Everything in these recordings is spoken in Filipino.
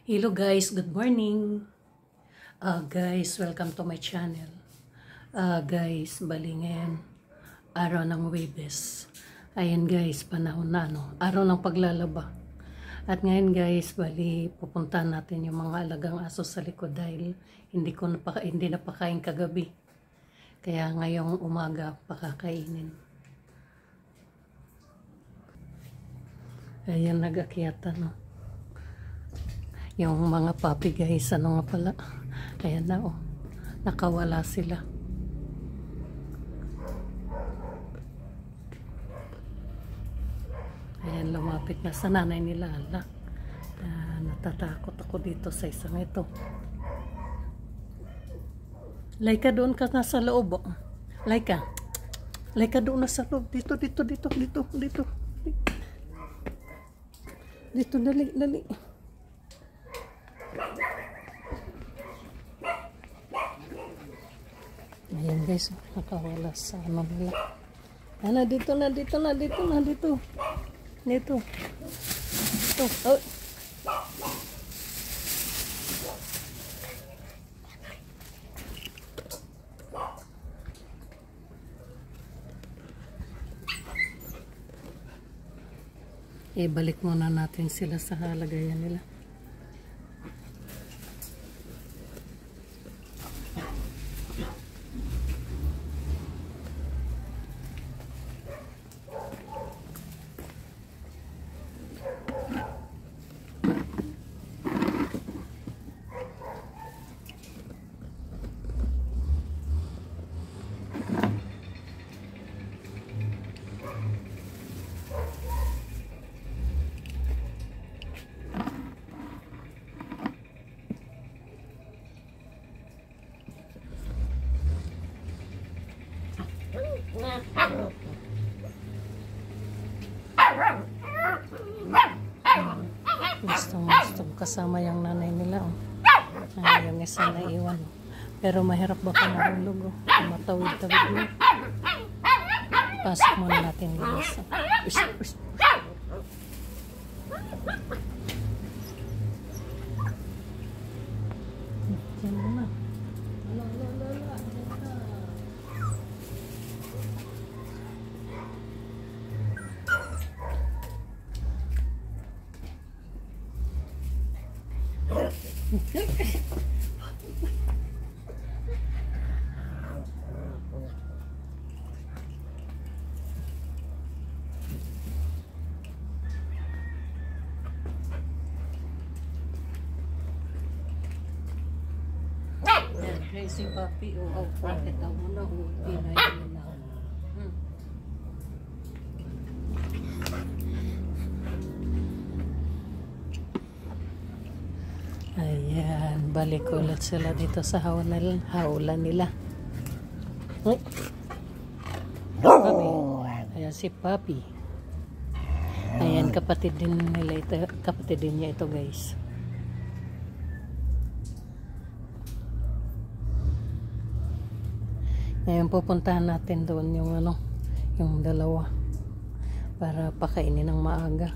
Hello guys, good morning. Guys, welcome to my channel. Guys, bali ngayon, araw ng Huwebes. Ayan guys, panahon na araw ng paglalaba. At ngayon guys, bali pupuntahan natin yung mga alagang aso sa likod dahil hindi napakain kagabi. Kaya ngayong umaga pakakainin. Ayan, nag-akyatan yung mga puppy guys, nga pala, ayan na nakawala sila. Ayan, lumapit na sa nanay nila. Natatakot ako dito sa isang ito. Laika, doon ka na sa loob. Laika doon na sa loob. Dito, dali. Ayan guys, nakawala sa nila. Dito. Oh. Balik muna natin sila sa halagayan nila. Gusto kasama yung nanay nila. Yung isa na iwan. Pero mahirap baka mahulog. Matawid-tawid mo. Pasok muna natin guys. Yan na. Crazy puppy o bakit ang una pinay nila. Ayan, balik ulit sila dito sa haulan nila. Papi. Ayan si Papi. Ayan, kapatid din niya ito guys. Ngayon pupuntahan natin doon yung dalawa para pakainin ng maaga.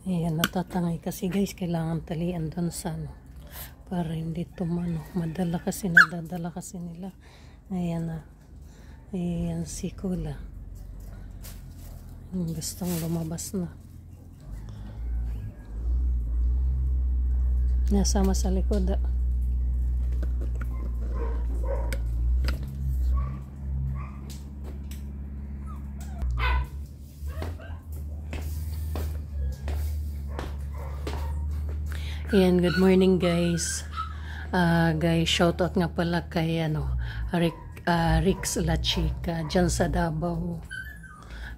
Ayan, natatangay kasi guys, kailangan talian doon sa para hindi nadadala kasi nila. Ayan na. Ayan si Kula. Gustong lumabas na. Nasama sa likod. Ayan, good morning guys. Guys, shoutout nga pala kay Rix La Chica dyan sa Davao.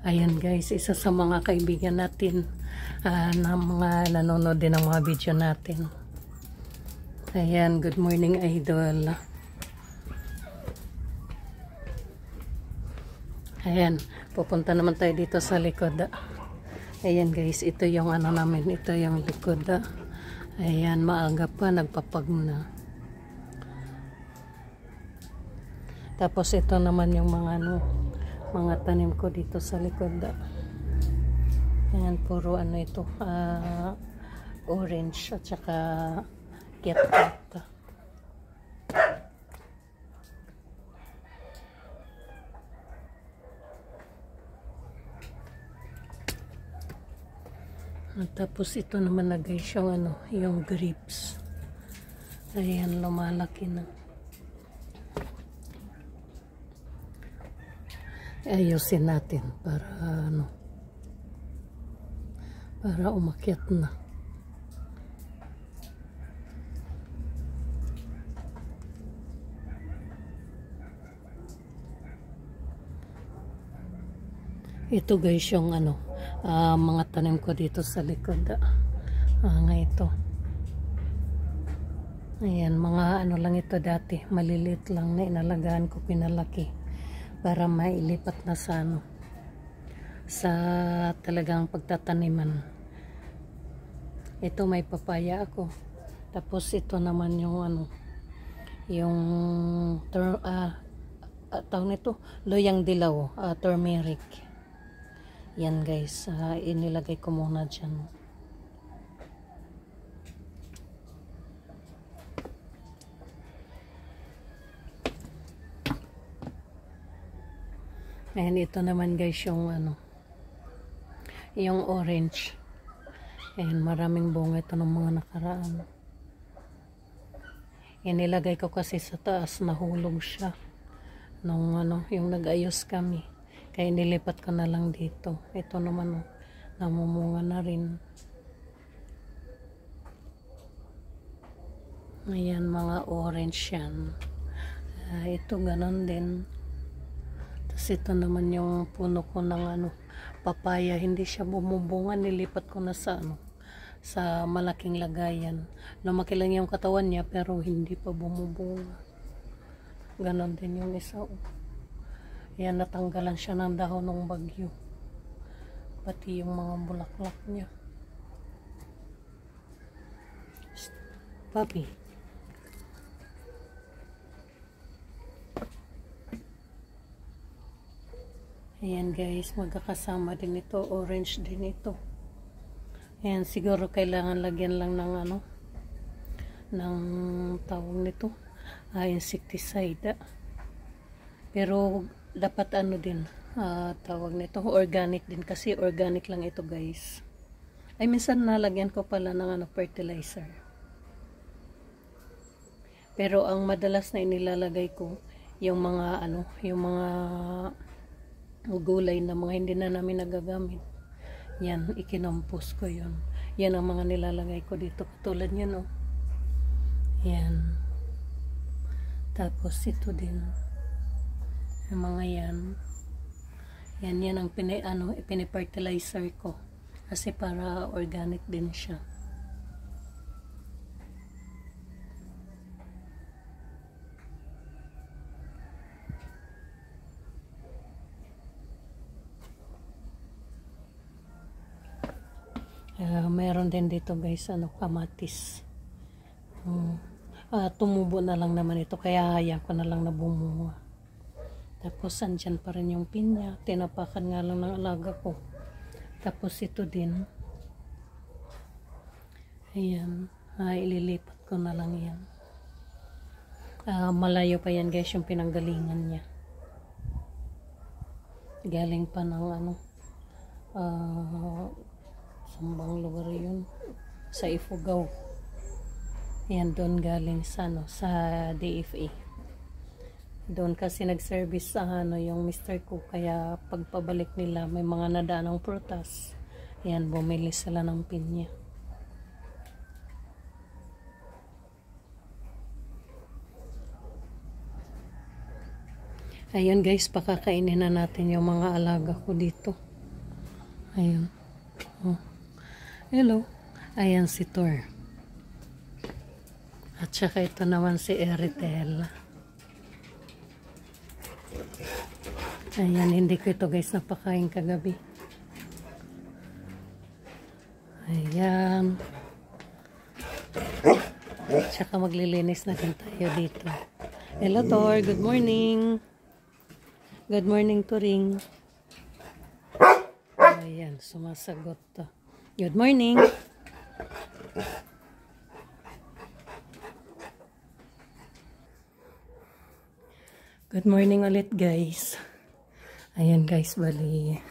Ayan guys, isa sa mga kaibigan natin na mga nanonood din ng mga video natin. Ayan, good morning idol. Ayan, pupunta naman tayo dito sa likod. Ayan guys, ito yung ano namin, ito yung likod. Ayan, maaga pa, nagpapag na. Tapos ito naman yung mga tanim ko dito sa likod. Ayan, puro ano ito, orange at saka kitkat. Tapos ito naman na guys yung grapes. Ayan, lumalaki na. Ayusin natin para umakyat na. Ito guys yung mga tanim ko dito sa likod. Nga ito. Ayan, mga lang ito dati. Maliliit lang na inalagaan ko, pinalaki. Para mailipat na sa talagang pagtataniman. Ito may papaya ako. Tapos ito naman yung tawag nito, loyang dilaw, turmeric. Yan guys, inilagay ko muna dyan. Ayan, ito naman guys yung yung orange. Ayan, maraming bunga ito ng mga nakaraan. Inilagay ko kasi sa taas, nahulog siya nung yung nag-ayos kami. Kaya nilipat ko na lang dito. Ito naman namumunga na rin. Ayan, mga orange yan. Ito ganon din. Tapos ito naman yung puno ko ng papaya. Hindi siya bumubunga. Nilipat ko na sa malaking lagayan. Lumaki lang yung katawan niya pero hindi pa bumubunga. Ganon din yung isa. Yan, natanggalan siya ng dahon ng bagyo. Pati yung mga bulaklak niya. Papi. Ayan guys, magkakasama din ito. Orange din ito. Ayan, siguro kailangan lagyan lang ng tawag nito. Insecticide. Pero dapat din, tawag nito, organic din. Kasi organic lang ito guys. Ay, minsan nalagyan ko pala ng fertilizer. Pero ang madalas na inilalagay ko, yung mga gulay na mga hindi na namin nagagamit. Yan, ikinompos ko yun. Yan ang mga nilalagay ko dito. Katulad yan, Yan. Tapos ito din. Yung mga yan. Yan ang pinifertilizer ko. Kasi para organic din siya. Meron din dito guys, kamatis. Tumubo na lang naman ito. Kaya hayaan ko na lang na bumunga. Tapos andyan pa rin yung pinya. Tinapakan nga lang ng alaga ko. Tapos ito din. Ayan. Ililipat ko na lang yan. Malayo pa yan guys yung pinanggalingan niya. Galing pa ng sambang lugar yun. Sa Ifugao. Ayan, doon galing sa DFA. Doon kasi nag-service sa yung mister ko, kaya pagpabalik nila may mga nadaanang prutas. Ayan, bumili sila ng pinya. Ayun guys, pakakainin na natin yung mga alaga ko dito. Ayun. Oh. Hello. Ayan si Thor. At saka ito naman si Eritel. Ayan, hindi ko ito guys napakain kagabi. Ayan. At saka maglilinis na din tayo dito. Hello Thor, good morning. Good morning Turing. Ayan, sumasagot to. Good morning. Good morning ulit guys. Ayan guys, bali.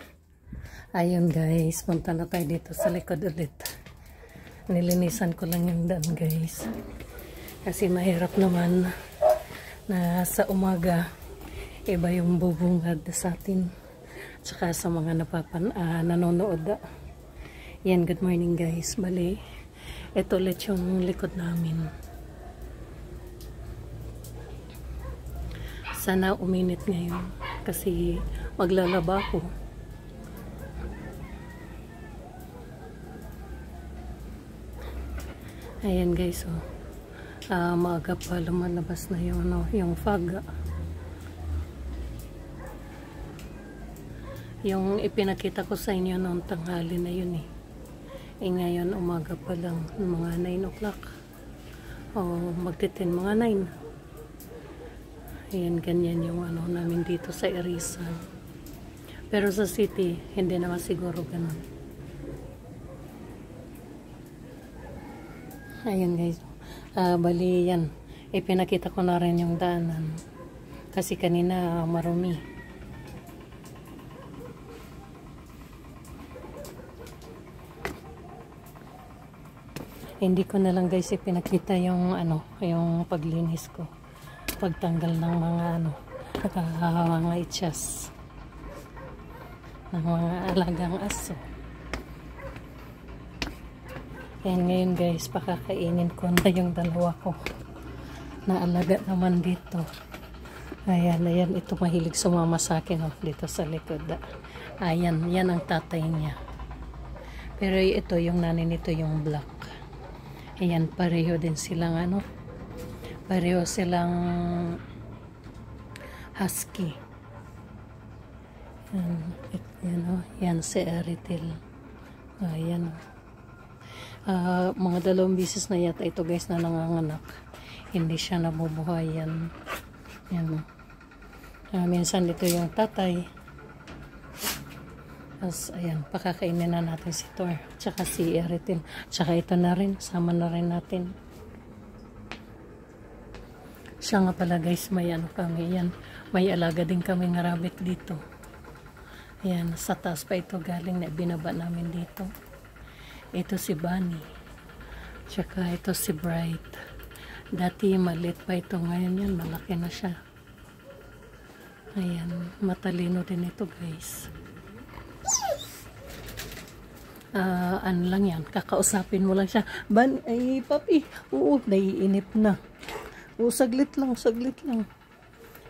Ayan guys, punta na tayo dito sa likod ulit. Nilinisan ko lang yung daan guys. Kasi mahirap naman na sa umaga iba yung bubungad sa atin. Tsaka sa mga nanonood. Yan, good morning guys. Bali, ito ulit yung likod namin. Sana uminit ngayon kasi maglalaba ko. Ayan guys, oh. Maaga pa lumalabas na yung fog. Yung ipinakita ko sa inyo noong tanghali na yun eh. Ngayon umaga pa lang, mga 9 o'clock. O magti-10, mga 9. Ayan, ganyan yung namin dito sa Irisan. Pero sa city, hindi naman siguro ganun. Ayan guys. Bali yan. Ipinakita ko na rin yung daanan. Kasi kanina marumi. Hindi ko na lang guys ipinakita yung yung paglinis ko. Pagtanggal ng mga mga itchas. Ng mga alagang aso. Ayan ngayon guys, pakakainin ko na yung dalawa ko. Na alaga naman dito. Ayan, ayan. Ito mahilig sumama sa akin dito sa likod. Ayan, yan ang tatay niya. Pero ito, yung nanay nito yung black. Ayan, pareho din silang pareho silang husky. Yan si Eritel. Ayan. Mga 2 bisis na yata ito guys na nanganganak. Hindi siya nabubuhay yan. Yan. Minsan ito yung tatay. Tapos, ayan, pakakainin na natin si Thor. Tsaka si Eritel. Tsaka ito na rin. Sama na rin natin. Siya nga pala guys, may kami. Yan. May alaga din kami ng rabbit dito. Ayan, sa taas pa ito galing na binaba namin dito. Ito si Bunny. Tsaka ito si Bright. Dati maliit pa ito. Ngayon yan, malaki na siya. Ayan, matalino din ito guys. Ano lang yan, kakausapin mo lang siya. Ay papi, oo, naiinip na. Oo, saglit lang.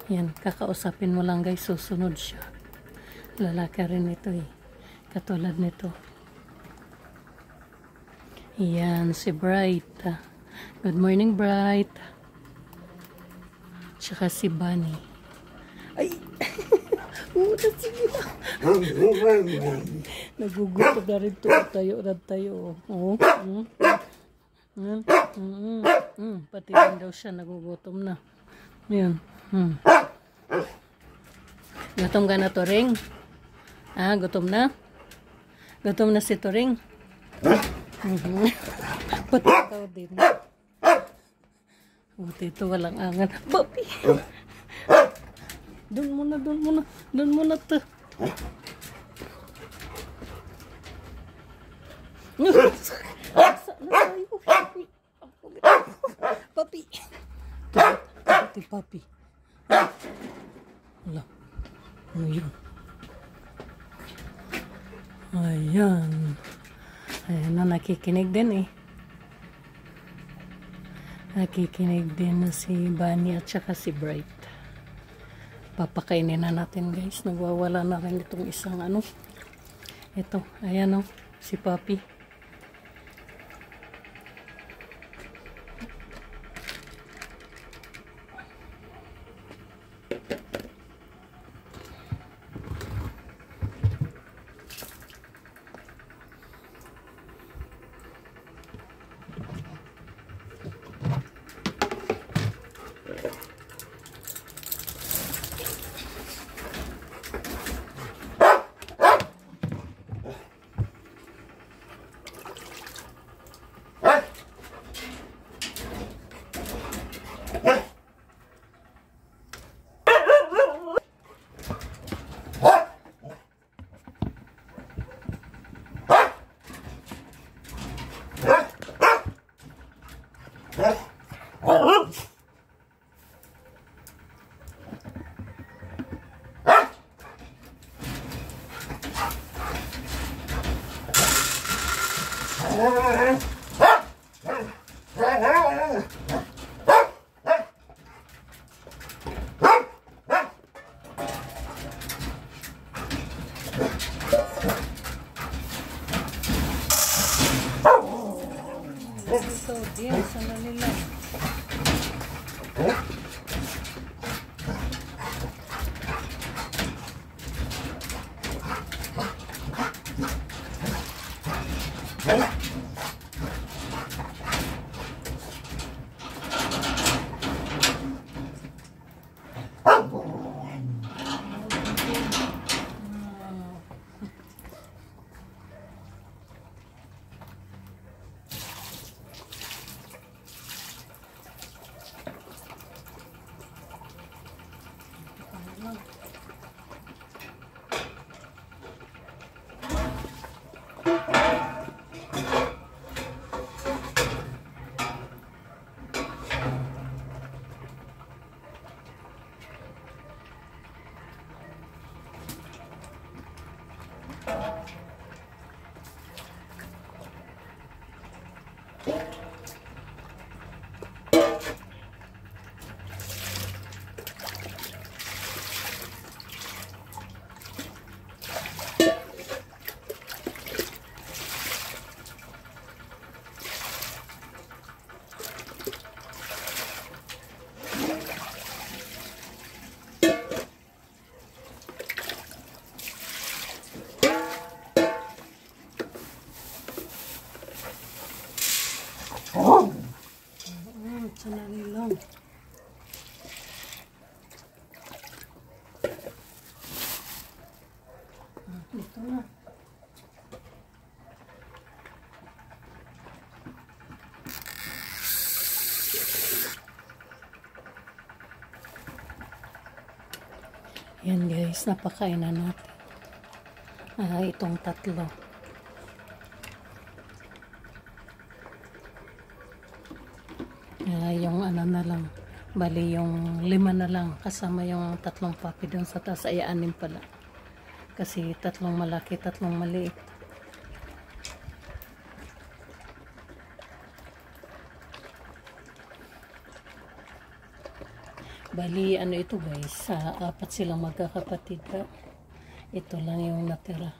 Yan, kakausapin mo lang guys, susunod siya. Lalaki rin ito eh, katulad nito. Yan, si Bright. Good morning Bright. Tsaka si Bunny. Ay! Sige na. Nagugutom na rin ito. Tayo. Oh. Pati rin daw siya nagugutom na. Ayan. Gutom ka na, Turing? Gutom na? Gutom na si Turing? Pati ikaw din. Buti ito walang angan. Babi! Doon muna to. Papi. Papi. Wala. Ano yun? Ayan. Ayan na, nakikinig din eh. Nakikinig din na si Bunny at saka si Bright. Papakainin na natin guys. Nagwawala na rin itong isang ano. Ito, ayan o, si Papi. Ito din, sandali lang. Sandali lang. Ito na. Yan guys, napakain na natin. Itong tatlo. Yung ano na lang, bali yung 5 na lang kasama yung 3 puppy doon sa taas, ay 6 pala kasi 3 malaki, 3 maliit. Bali ano ito guys, 4 silang magkakapatid. Ito lang yung natira.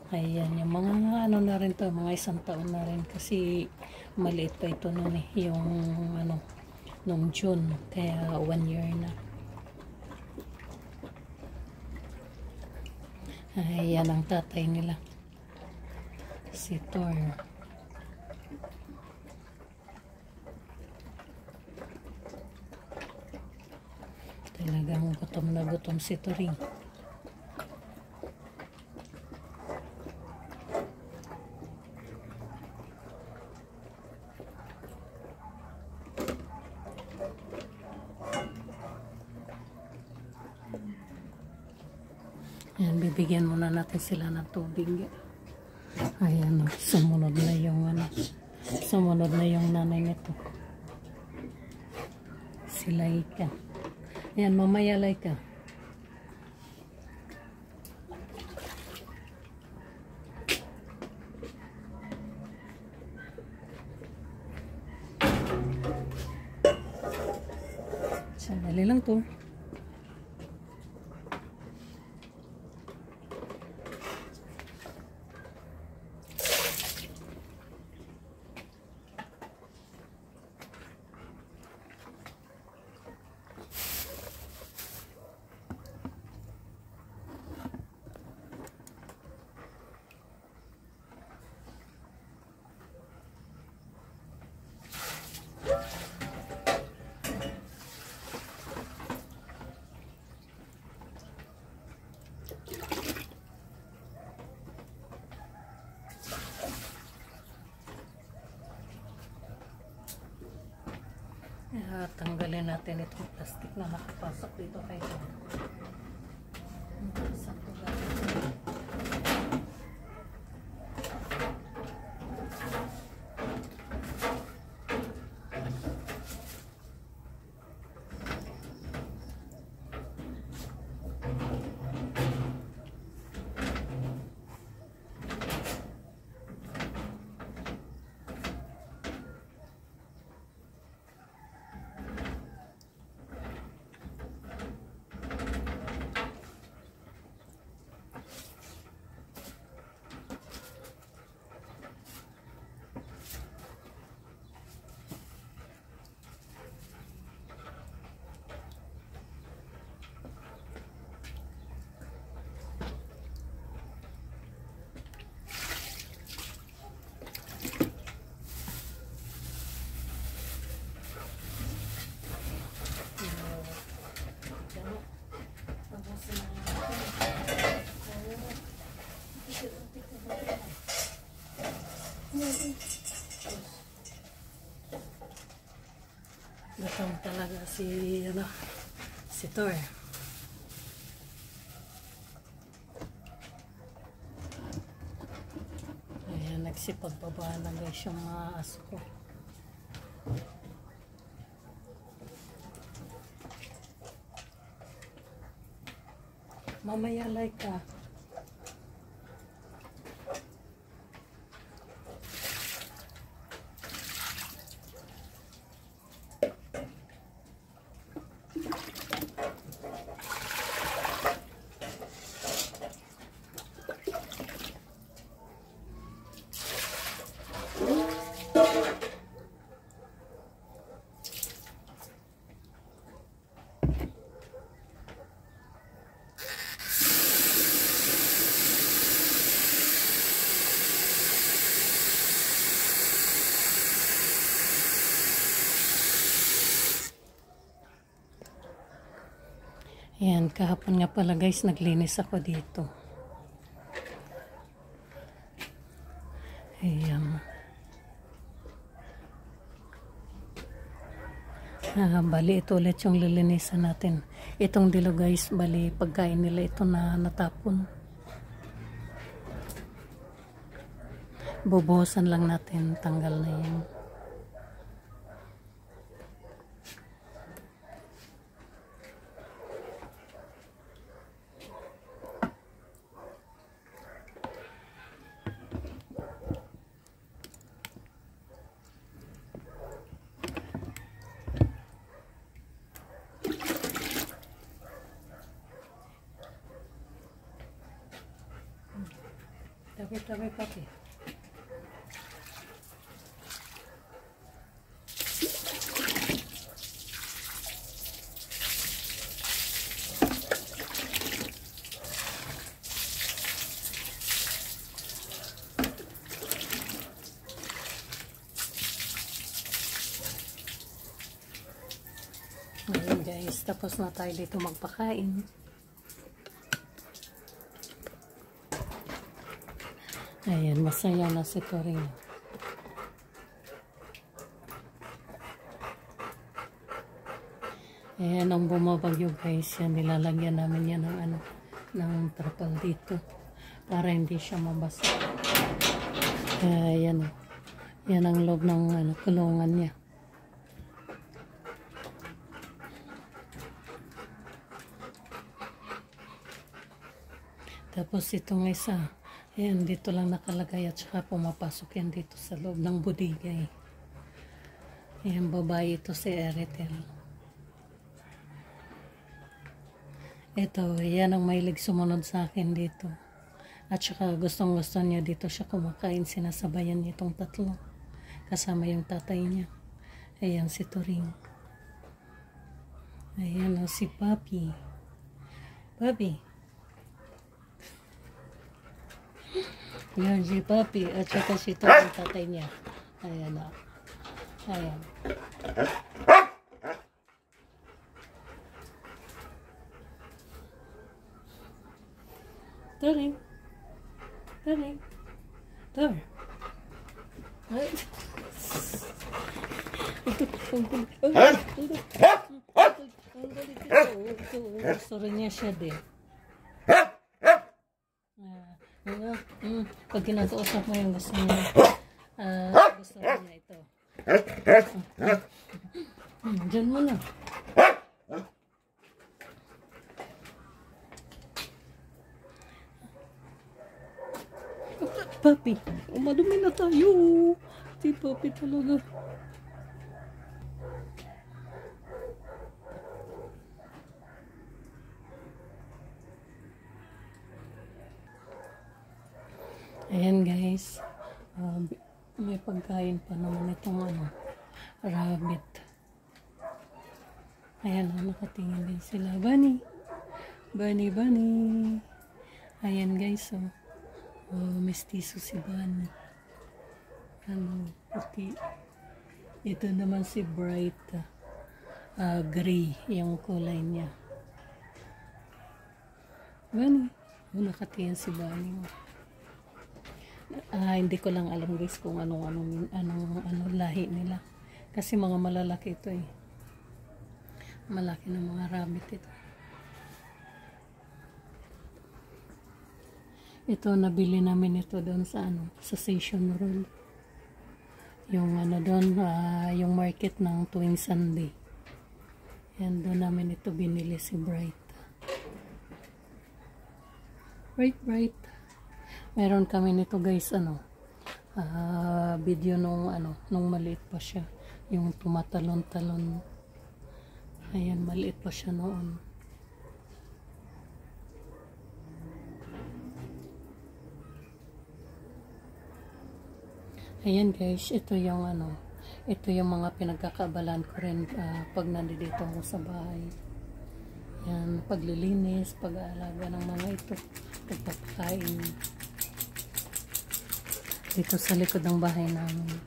Ayan, yung mga ano na rin to, mga 1 taon na rin kasi maliit pa ito noon yung ano, nung June, kaya 1 year na. Ayan ang tatay nila, si Thor. Talagang gutom na gutom si Toring. Ayan, bibigyan muna natin sila ng tubig. Ayan, sumunod na yung ano, sumunod na yung nanay nito, si Laika. Ayan, mamaya Laika. Sandali lang to. Tanggalin natin itong plastic na nakapasok dito kay sakto lang. Gatong talaga si Thor. Ayan, nagsipagpaba na guys yung mga aso ko. Mamaya like ka. Ayan, kahapon nga pala guys, naglinis ako dito. Ayan. Bali, ito ulit yung lilinisan natin. Itong dilo guys, bali, pagkain nila ito na natapon. Bubuhusan lang natin, tanggal na yan. Tabi-tabi papi. Ngayon guys, tapos na tayo dito magpakain. Ayan, masaya na si Toring. Ayan, ang bumabagyo guys, yan, nilalagyan namin yan ng, ng trapal dito para hindi siya mabasa. Ayan, yan ang loob ng kulungan niya. Tapos itong isa, ayan, dito lang nakalagay at saka pumapasok yan dito sa loob ng budigay. Ayan, babae ito si Eritel. Ito, yan ang mahilig sumunod sa akin dito. At saka gustong gusto niya dito siya kumakain. Sinasabayan niya itong tatlo. Kasama yung tatay niya. Ayan si Turing. Ayan o si Papi. Papi. Yan si Papi at saka si Turing, tatay niya. Ayan o. Ayan. Turing. Turing. Tur. Ang kulit. Ang kulit ito. Gusto rin niya siya din. Pag kinakausap mo yung gusto niya, gusto rin niya ito. Diyan mo na. Papi, madumi na tayo. Si Papi talaga. Ayan guys. May pagkain pa naman itong rabbit. Ayan, nakatingin din sila. Bunny. Bunny. Ayan guys, mestizo si Bunny. Puti. Ito naman si Bright. Gray yung kulay niya. Bunny. Nakatingin si Bunny. Hindi ko lang alam guys kung anong lahi nila. Kasi mga malalaki ito eh. Malaki na mga rabbit ito. Ito, nabili namin ito doon sa sa Station Road. Yung doon, yung market ng tuwing Sunday. Yan, doon namin ito binili si Bright. Bright. Meron kami nito guys, video nung maliit pa siya. Yung tumatalon-talon. Ayan, maliit pa siya noon. Ayan guys, ito yung mga pinagkakabalan ko rin pag nandito ako sa bahay. Yan, paglilinis, pag-aalaga ng mga ito, pagpapakain. Dito sa likod ng bahay namin.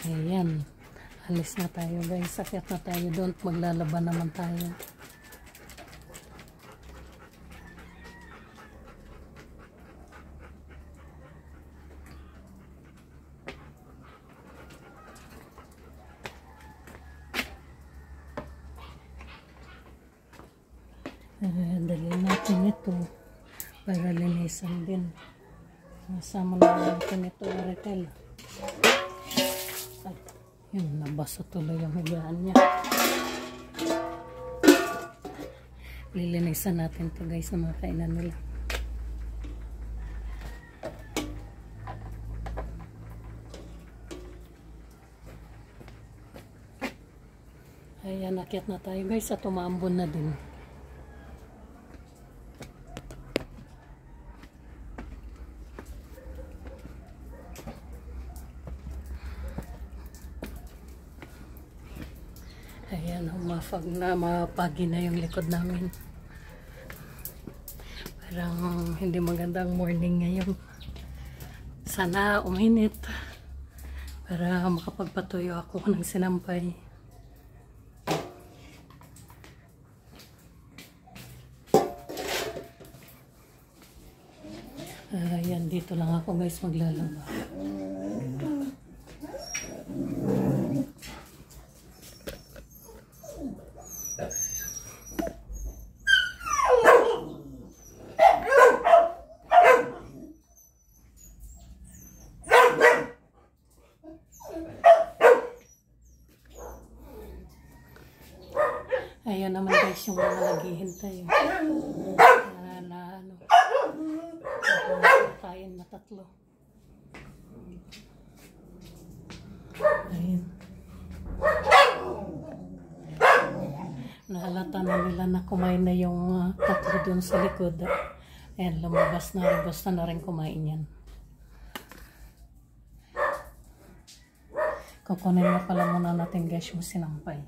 Ayan, alis na tayo guys, akyat na tayo doon, maglalaban naman tayo. Dali natin ito para linisan din. Nasama na natin ito, Aritel. Ay, yun, nabasa tuloy yung higaan niya. Lilinisan natin ito guys na mga kainan nila. Ayan, nakyat na tayo guys at umaambon na din. Ayan, mapagi na yung likod namin. Parang hindi magandang morning ngayon. Sana uminit para makapagpatuyo ako ng sinampay. Ayan, dito lang ako guys maglalaba. Ayan naman guys yung mga naghihintay. Kain na tatlo. Ayan. Nahalata na nila na kumain na yung tatlo dun sa likod. Ayan, lumabas na rin. Basta na rin kumain yan. Kukunin na pala muna natin guys yung sinampay.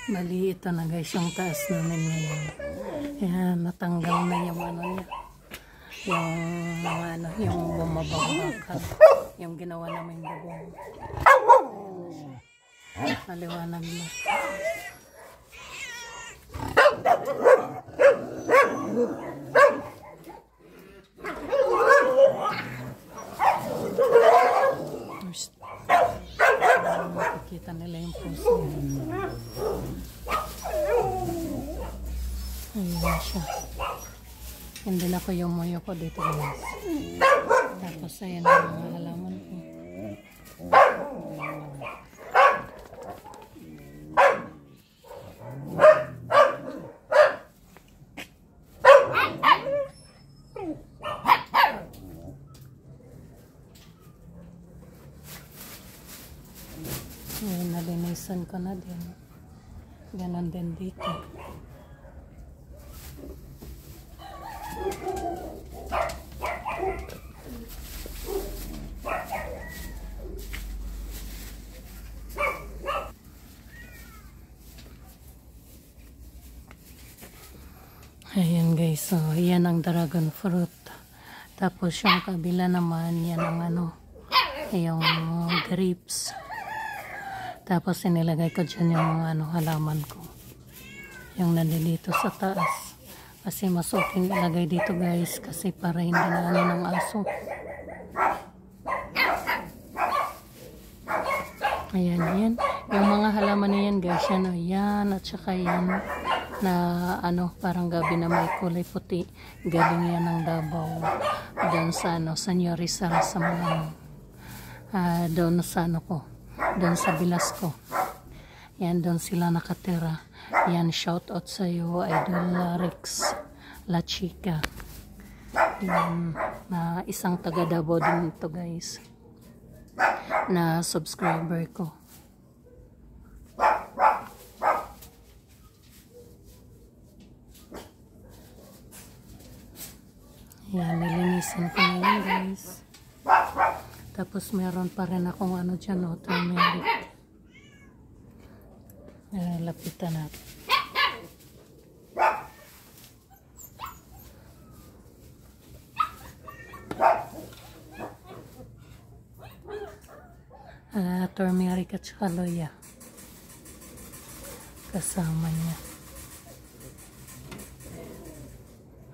Bali, ito na guys yung taas namin ngayon. Ayan, natanggal na yung ano niya. Yung bumabagbakan. Yung ginawa namin bubong. Maliwanag na. Makikita nila yung puso. Ayan siya. Hindi na ko yung moyo ko dito guys. Tapos ayan ang mga halaman ko. Ayan, nalinisan ko na din. Ganon din dito. Ayan guys, so yan ang dragon fruit. Tapos yung kabila naman, yan ang ano, yung grapes. Tapos inilagay ko dyan yung ano, halaman ko. Yung nandito sa taas. Kasi mas okay ilagay dito guys, kasi para hindi na ano ng aso. Ayan, yan. Yung mga halaman na yan guys, yan o, yan. At saka yan na ano, parang gabi na may kulay puti. Galing yan ng Davao. Doon sa ano, sa Rizal, sa mga doon sa ano ko. Doon sa Bilasco. Yan, doon sila nakatira. Yan, shout out sa iyo, Idol Rex La Chica. Yan, na isang taga Davao din ito guys. Na subscriber ko. Yan, nilinisan ko na yan guys. Tapos meron pa rin akong ano dyan, no, turmeric. Lapitan natin. Turmeric at saka loya. Kasama niya.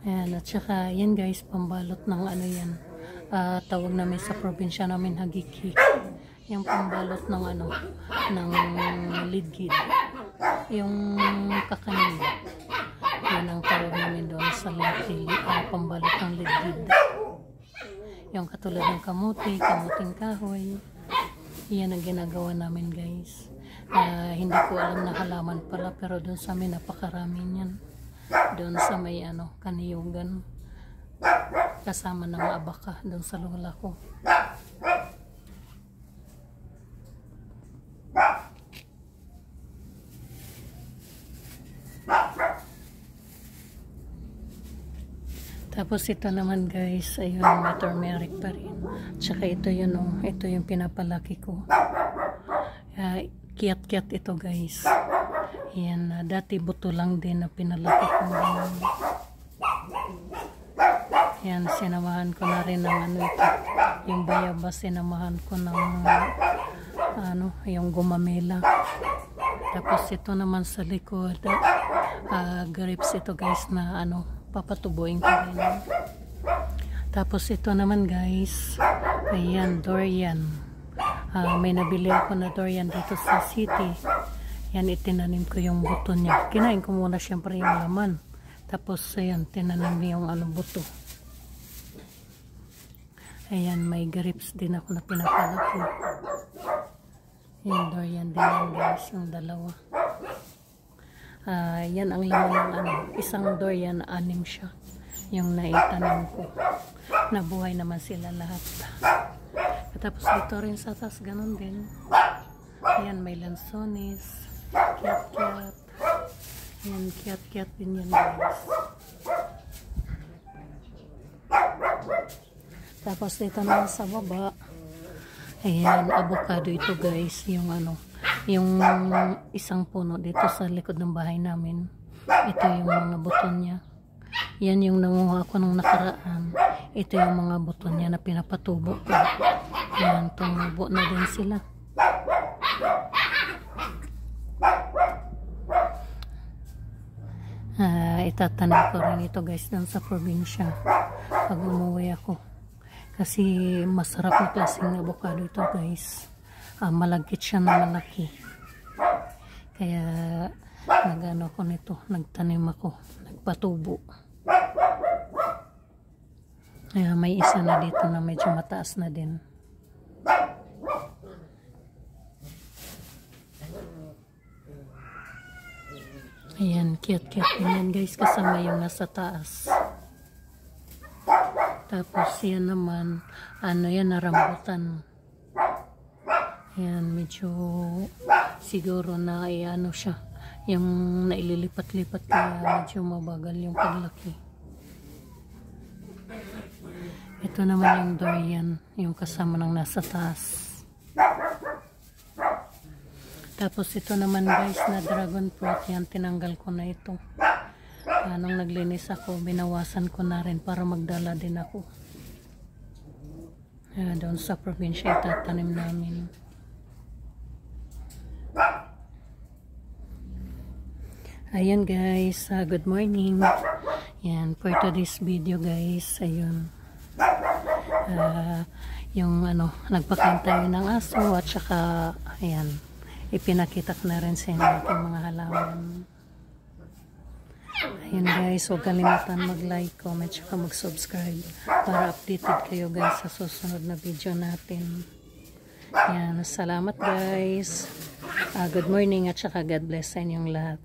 Ayan, at saka yan guys, pambalot ng ano yan. Tawag namin sa probinsya namin hagiki. Yung pambalot ng ano, ng lidgid. Yung kakanin. Yan ang tawag namin doon sa lati, pambalot ng lidgid. Yung katulad ng kamuti, kamuting kahoy. Yan ang ginagawa namin guys. Hindi ko alam na halaman pala, pero doon sa amin napakarami yan. Doon sa may ano, kaniyugan. Kasama ng abaka doon sa lola ko. Tapos ito naman guys, ayun, may turmeric pa rin. Tsaka ito yun, oh, ito yung pinapalaki ko. Kiat-kiat ito guys. Yan, dati buto lang din na pinalaki ko. Yan, sinamahan ko na rin ng ano ito. Yung bayabas, sinamahan ko ng ano, yung gumamela. Tapos ito naman sa likod, grapes ito guys na ano, papatubuin ko rin. Tapos ito naman guys, ayan, durian. May nabili ako na durian dito sa city. Yan, itinanim ko yung buto niya. Kinain ko muna syempre yung laman. Tapos ayan, tinanim yung ano, buto. Ayan, may grapes din ako na pinapalaki. Yung durian din yan guys, yung dalawa. Yan ang laman ng ano, isang durian, 6 siya. Yung naitanim ko. Nabuhay naman sila lahat. Tapos dito rin sa taas, ganun din. Ayan, may lansones, kiat-kiat. Ayan, kiat-kiat din yan guys. Tapos dito naman sa baba, ayan, avocado ito guys, yung ano, yung isang puno dito sa likod ng bahay namin. Ito yung mga buton niya. Yan yung nanguha ko nung nakaraan. Ito yung mga buton niya na pinapatubo ko. Yan, tumubo na din sila. Itatanim ko rin ito guys doon sa probinsya pag umuwi ako. Kasi masarap na klaseng avocado ito guys. Malagkit siya na malaki. Kaya nagano ko nito, nagtanim ako, nagpatubo. May isa na dito na medyo mataas na din. Ayan, cute yan guys, kasama yung nasa taas. Tapos yan naman, yan na rambutan. Ayan, medyo siguro na siya, yung naililipat-lipat kaya medyo mabagal yung paglaki. Ito naman yung durian, yung kasama ng nasa taas. Tapos ito naman guys na dragon fruit, yan tinanggal ko na ito. Nung naglinis ako, binawasan ko na rin para magdala din ako. Doon sa probinsya itatanim namin. Ayan guys, good morning. Yan, for today's video guys, ayun. Yung nagpakain tayo ng aso at saka, ayan, ipinakita ko na rin sa inyo aking mga halaman. Ayan guys, huwag kalimutan mag-like, comment, saka mag-subscribe para updated kayo guys sa susunod na video natin. Ayan, salamat guys. Good morning at saka God bless sa inyong lahat.